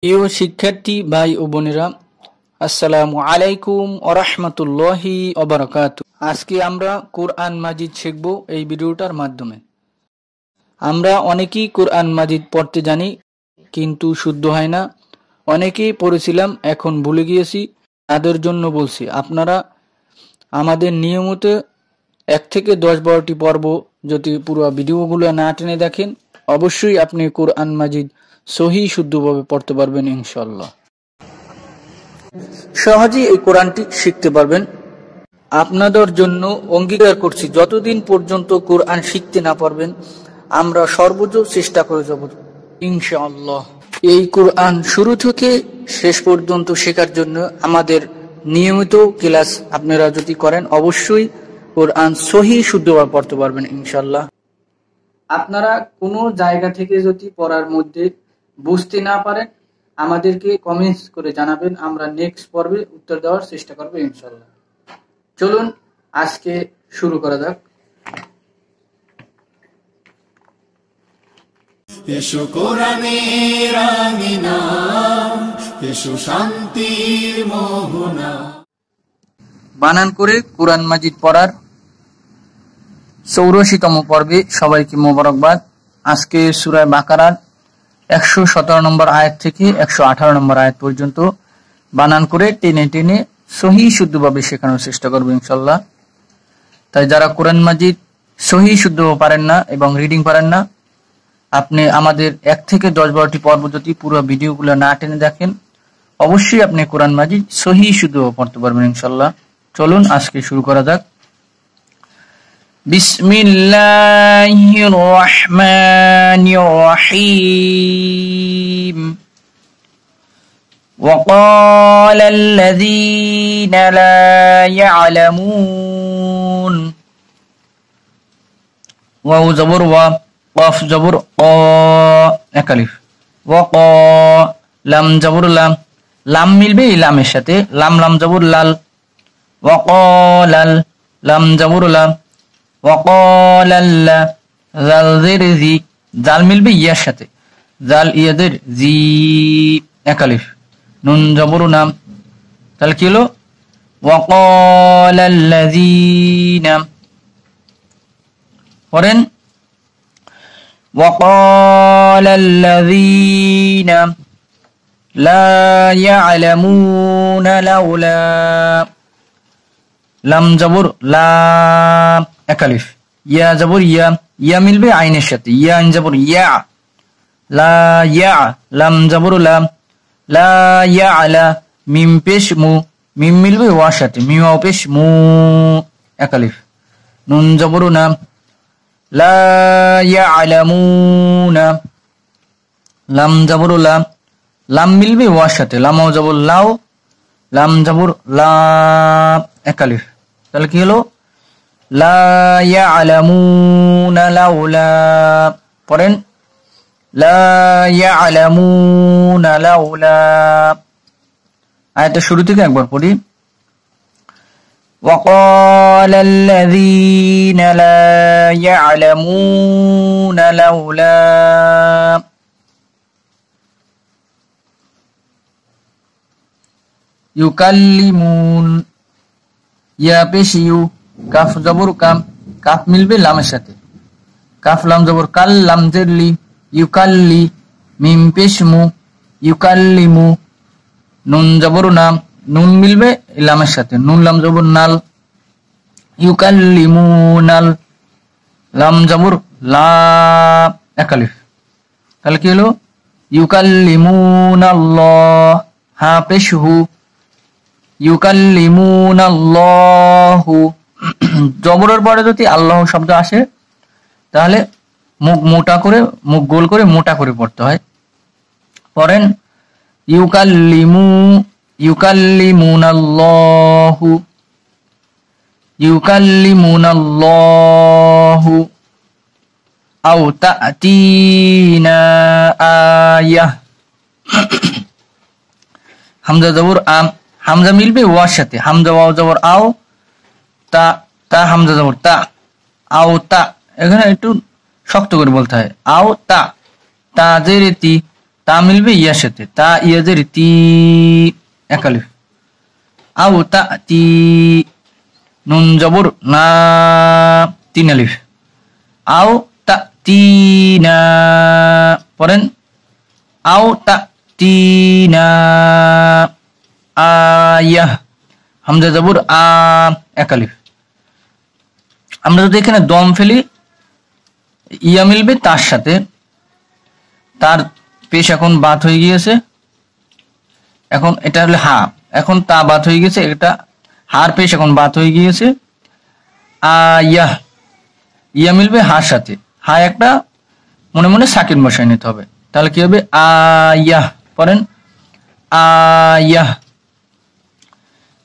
প্রিয় শিক্ষার্থী ভাই ও বোনেরা, আসসালামু আলাইকুম ওয়া রাহমাতুল্লাহি ওয়া বারাকাতুহু। আজকে আমরা কোরআন মাজিদ শিখব এই ভিডিওটার মাধ্যমে। আমরা অনেকেই কোরআন মাজিদ পড়তে জানি কিন্তু শুদ্ধ হয় না। অনেকেই পড়েছিলাম এখন ভুলে গিয়েছি, তাদের জন্য বলছি আপনারা আমাদের নিয়মিত 1 থেকে 10-12টি পর্ব যদি পুরো ভিডিওগুলো না টেনে দেখেন, অবশ্যই আপনি কোরআন মাজিদ সহি শুদ্ধভাবে পড়তে পারবেন ইনশাআল্লাহ। সহজেই এই কোরআনটি শিখতে পারবেন। আপনাদের জন্য অঙ্গীকার করছি, যতদিন পর্যন্ত কোরআন শিখতে না পারবেন আমরা সর্বোচ্চ চেষ্টা করে যাব ইনশাআল্লাহ। এই কোরআন শুরু থেকে শেষ পর্যন্ত শেখার জন্য আমাদের নিয়মিত ক্লাস আপনারা যদি করেন অবশ্যই কোরআন সহি শুদ্ধভাবে পড়তে পারবেন ইনশাআল্লাহ। আপনারা কোনো জায়গা থেকে যদি পড়ার মধ্যে বুঝতে না পারেন আমাদেরকে কমেন্টস করে জানাবেন, আমরা নেক্সট পর্বে উত্তর দেওয়ার চেষ্টা করব ইনশাআল্লাহ। চলুন আজকে শুরু করা যাক। এসো কোরআনের আমিনা, এসো শান্তির মোহনা। বানান করে কোরআন মাজিদ পড়ার 84তম পর্বে সবাইকে মোবারকবাদ। আজকে সূরা বাকারার 117 নম্বর আয়াত থেকে 118 নম্বর আয়াত পর্যন্ত বানান করে টেনে টেনে সহি শুদ্ধভাবে শেখানোর চেষ্টা করব ইনশাআল্লাহ। তাই যারা কোরআন মাজিদ সহি শুদ্ধভাবে পারেন না এবং রিডিং পারেন না, আপনি আমাদের 1 থেকে 10-12টি পর্ব যদি পুরো ভিডিওগুলো না টেনে দেখেন অবশ্যই আপনি কোরআন মাজিদ সহি শুদ্ধভাবে পড়তে পারবেন ইনশাআল্লাহ। চলুন আজকে শুরু করা যাক। বিসমিল্লাহির রহমানির রহিম। وقال الذين لا يعلمون واو زبر و قاف زبر قا এক আলিফ وقا লাম জবর লাম, লাম মিলবে এই লামের সাথে, লাম লাম জবর লাল, ওয়াকালাল লাম জবর লাম, ওয়াকালাল্লা জাল জের জি, জাল মিলবে ইয়ার সাথে, জাল ইয়াদের জি এক আলিফ, নুন জবর নাম, তাহলে কি হলো ওয়াকালাল্লাযীনা। পড়েন ওয়াকালাল্লাযীনা লা ইয়ালামুনা লাউলা, লাম জবর লা এক আলিফ, ইয়া জবর ইয়া, ইয়া মিলবে আইনের সাথে, ইয়া আইন জবর ইয়া, লা ইয়া লাম জবর লাম, লা ইয়ালা মিম পেশ মু, মিম মিলবে ওয়ার সাথে, মিম ওয়া পেশ মু এক আলিফ, নুন জবর নাম, লা ইয়ালামুনা লাম জবর লাম, লাম মিলবে ওয়ার সাথে, লাম জবর লাও, লাম জবর লা এক আলিফ, তাহলে কি হলো লা ইয়ালামুনা লাউলা। পড়েন লা ইয়ালামুনা লাউলা। আয়াতের শুরু থেকে একবার পড়ি। وقال الذين لا يعلمون لولا ইউকাল্লিমুন, ইয়া পেশ ইউ, কাফ জবর কাম, কাফ মিলবে লামের সাথে, কাফ লাম জবর কাল, লাম জের লি, ইউকাল্লি মিম পেশ মু, ইউকাল্লিমু, নুন জবর নাম, নুন মিলবে লামের সাথে, নুন লাম জবর নাল, ইউকাল্লিমুনাল, লাম জবর লা এক আলিফ, তাহলে কি হলো ইউকাল্লিমুনাল্লাহ, হা পেশ হু, ইউকাল্লিমুনাল্লাহু। জবরের পরে যদি আল্লাহ শব্দ আসে তাহলে মুখ মোটা করে, মুখ গোল করে মোটা করে পড়তে হয়। পড়েন ইউকাল্লিমুনাল্লাহু, ইউকাল্লিমুনাল্লাহু আও তা'তিনা আয়াহ, হামজা জবর আম, হামজা মিলবে ওয়ার সাথে, হামজা ওয়াও জবর আও, তা তা হামজা জবর তা, আও তা, এখানে একটু শক্ত করে বলতে হয়, আও তা, তা জের তি, তা মিলবে ইয়ার সাথে, তা ইয়াজের তি এক আলিফ। আও তা তি, নুন জবর না, 3 আলিফ। আও তা তি না, পড়েন আও তা তি না আয়াহ, হামজা জবর আ এক আলিফ। আমরা যদি এখানে দম ফেলি, ইয়া মিলবে তার সাথে, তার পেশ এখন বাত হয়ে গিয়েছে, এখন এটা হলো হা, এখন তা বাত হয়ে গেছে, এটা হার পেশ এখন বাত হয়ে গিয়েছে। আয়াহ, ইয়া মিলবে হার সাথে, হা একটা মনে মনে সাকিন বসায় নিতে হবে, তাহলে কি হবে আয়াহ। পড়েন আয়াহ।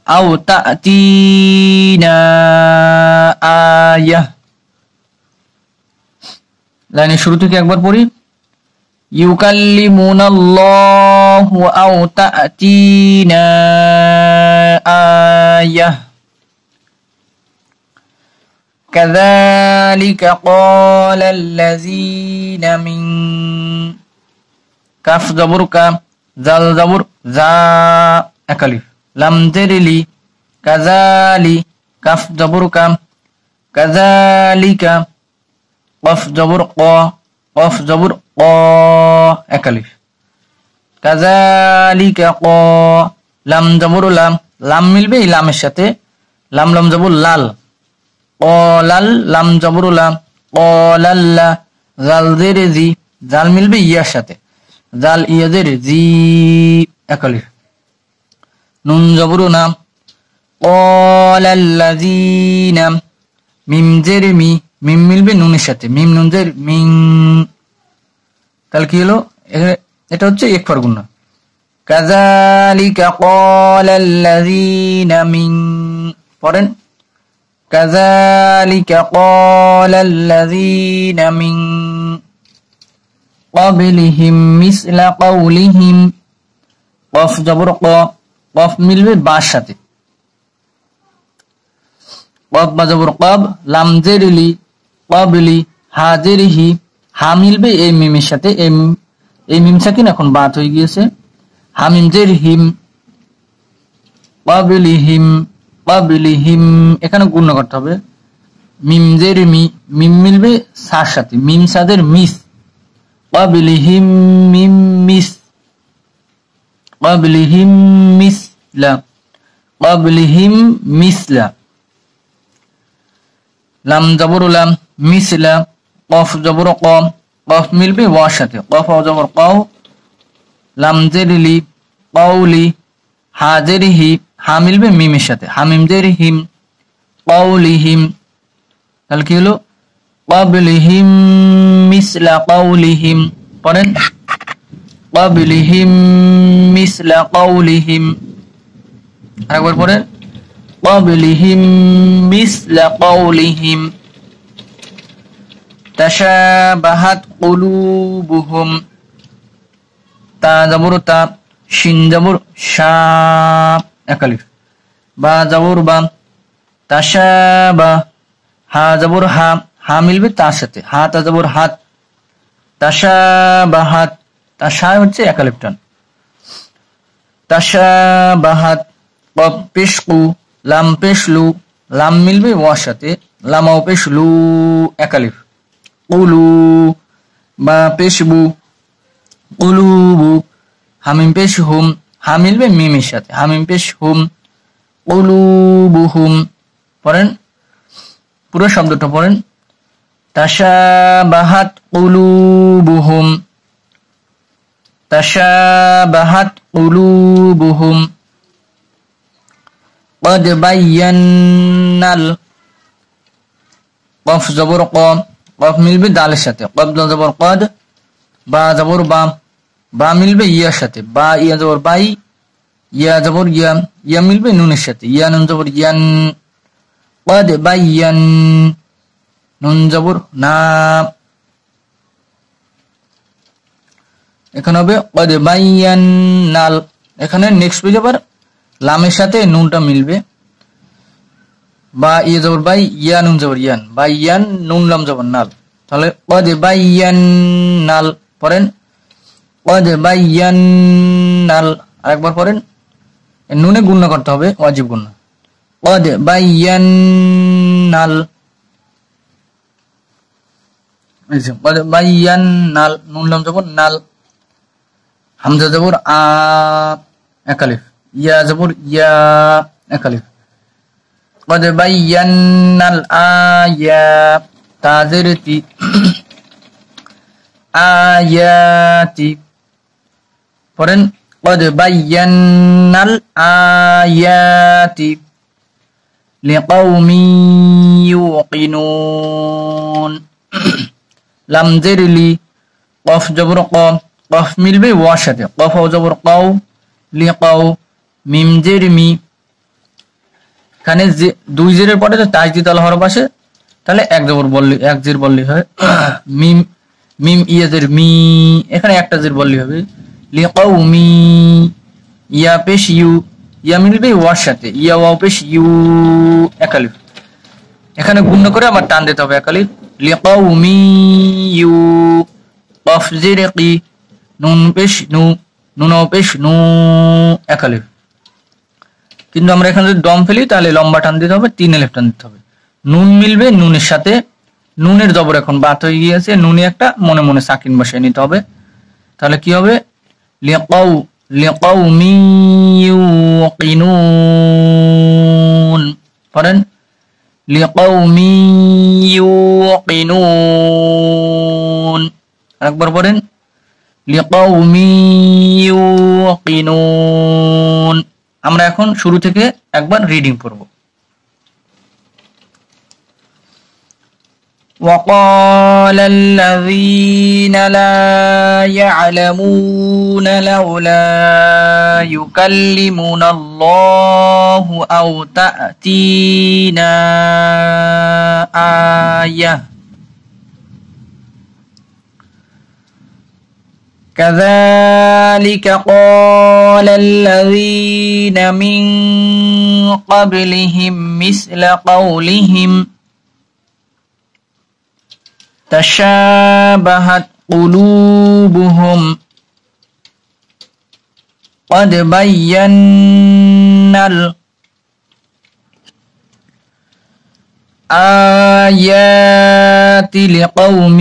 আও তা'তিনা আয়াহ। লাইনের শুরু থেকে একবার পড়ি, ইউকাল্লিমুনাল্লাহু আও তা'তিনা আয়াহ কাযালিকা ক্বালাল্লাযীনা মিন, কাফ জবর কা, জাল জবর জা এক আলিফ। লাম জেরলি কাযালি, কাফ জবর কা, কাযালিকা, কফ জবর ক, কফ জবর ক এক আলিফ। কাযালিকা ক, লাম জবর লাম, লাম মিলবে এই লামের সাথে, লাম লাম জবর লাল, লাল, লাম জবর লাম, লাল্লা, জাল জের জি, জাল মিলবে ইয়ার সাথে, জাল ইয়াজের জি এক আলিফ। নুন জবর নাম, ক্বালাল্লাযীনা, মিম জের মি, মিম মিলবে নুনের সাথে, মিম নুন জের মিন, তাহলে কি হলো, এটা হচ্ছে ইকফার গুন্না। কাযালিকা ক্বালাল্লাযীনা মিন, পড়েন কাযালিকা ক্বালাল্লাযীনা মিন ক্বাবলিহিম মিসলা ক্বাউলিহিম, কফ জবর ক, কফ মিলবে বার সাথে, কফ বা জবর কব, লাম জেরলি, ক্বাবলি, হা জেরহি, হা মিলবে এই মিমের সাথে, এই মিম সাকিন এখন বাত হয়ে গিয়েছে, হা মিম জেরহিম, ক্বাবলিহিম, ক্বাবলিহিম, এখানে গুণ করতে হবে, মিম জের মি, মিম মিলবে সার সাথে, মিম সাদের মিস, ক্বাবলিহিম মিম মিস, ক্বাবলিহিম মিসলা, ক্বাবলিহিম মিসলা, লাম জবর লাম, মিসলা, কফ জবর ক, কফ মিলবে ওয়ার সাথে, কফ জবর কাউ, লাম জেরলি, কাউলি, হা জেরহি, হা মিলবে মিমের সাথে, হা মিম জেরহিম, কাউলিহিম, তাহলে কি হলো ক্বাবলিহিম মিসলা কাউলিহিম। পড়েন ক্বাবলিহিম মিসলা কাউলিহিম, আরেকবার পড়েন ক্বাবলিহিম মিসলা কাউলিহিম। তাশাবাহাত কুলুবুহুম, তা জবর তা, শিন জবর শা এক আলিফ, বা জবর বা, তাশাবা, হা জবর হা, হা মিলবে তার সাথে, হা তা জবর হাত, তাশাবাহাত, তাশা হচ্ছে এক আলিফ টান, তাশাবাহাত। কফ পেশ কু, লাম পেশ লু, লাম মিলবে ওয়ার সাথে, লামাও পেশ লু এক আলিফ। কুলু বা পেশ বু, কুলুবু, হামিম পেশ হুম, হা মিলবে মিমের সাথে, হামিম পেশ হুম, কুলুবুহুম। পড়েন পুরো শব্দটা পড়েন, তাশাবাহাত কুলুবুহুম, তাশাবাহাত কুলুবুহুম। قد بينا কফ জবর ক, কফ মিলবে দালের সাথে, কফ জবর কদ, বা জবর বা, বা মিলবে ইয়ার সাথে, বা ইয়া জবর বাই, ইয়া জবর ইয়া, ইয়া মিলবে নুনের সাথে, ইয়া নুন জবর ইয়ান, قد بين, নুন জবর না, এখানে হবে قد بينا। এখানে নেক্সট পেজ আবার লামের সাথে নুনটা মিলবে, বা ইয়া জবর বাই, ইয়া নুন জবর ইয়ান, বা ইয়ান নুন লাম জবর নাল, তাহলে قد بينا। পড়েন কদ বাইয়ান্নাল, আরেকবার পড়েন, নুনে গুণনা করতে হবে, ওয়াজিব গুণনা। কদ বাইয়ান্নাল, কদ বাইয়ান্নাল, নুন লাম জবর নাল, হামজা জবর আ, এক আলিফ, ইয়া জবর ইয়া, এক আলিফ। কদ বাইয়ান্নাল আয়া, তা জের তি, আয়াতি, পড়েন কদ বাইয়ান্নাল আয়াতি লিকাউমি ইউকিনুন। লাম জের লি, কফ জবর ক, কফ মিলবে ওয়ার সাথে, কফ জবর কাউ, লিকাউ, মিম জের মি, এখানে যে দুই জেরের পরে তো তাজদিদ আল হরফ আসে, তাহলে এক জবর বললি, এক জের বললি হয়। মিম, মিম ইয়া জের মি, এখানে একটা জের বললি হবে। লিকাউমি, ইয়া পেশ ইউ, ইয়া মিলবে ওয়ার সাথে, ইয়া ওয়াও পেশ ইউ, এক আলিফ, এখানে গুণ করে আবার টান দিতে হবে এক আলিফ। লিকাউমি ইউ, কফ জের কি, নুন পেশ নু, নুন পেশ নু, এক আলিফ। কিন্তু আমরা এখানে যদি দম ফেলি তাহলে লম্বা টান দিতে হবে, 3 আলিফ টান দিতে হবে। নুন মিলবে নুনের সাথে, নুনের জবর এখন বাত হয়ে গিয়েছে, নুনে একটা মনে মনে সাকিন বসিয়ে নিতে হবে, তাহলে কি হবে? লিকাউমি ইউকিনুন, পড়েন লিকাউমি ইউকিনুন, একবার পড়েন লিকাউমি ইউকিনুন। আমরা এখন শুরু থেকে একবার রিডিং পড়ব। وقال الذين لا يعلمون لولا يكلمنا الله أو تأتينا آية كذلك قال الذين من قبلهم مثل قولهم تشابهت قلوبهم قد بينا الآيات لقوم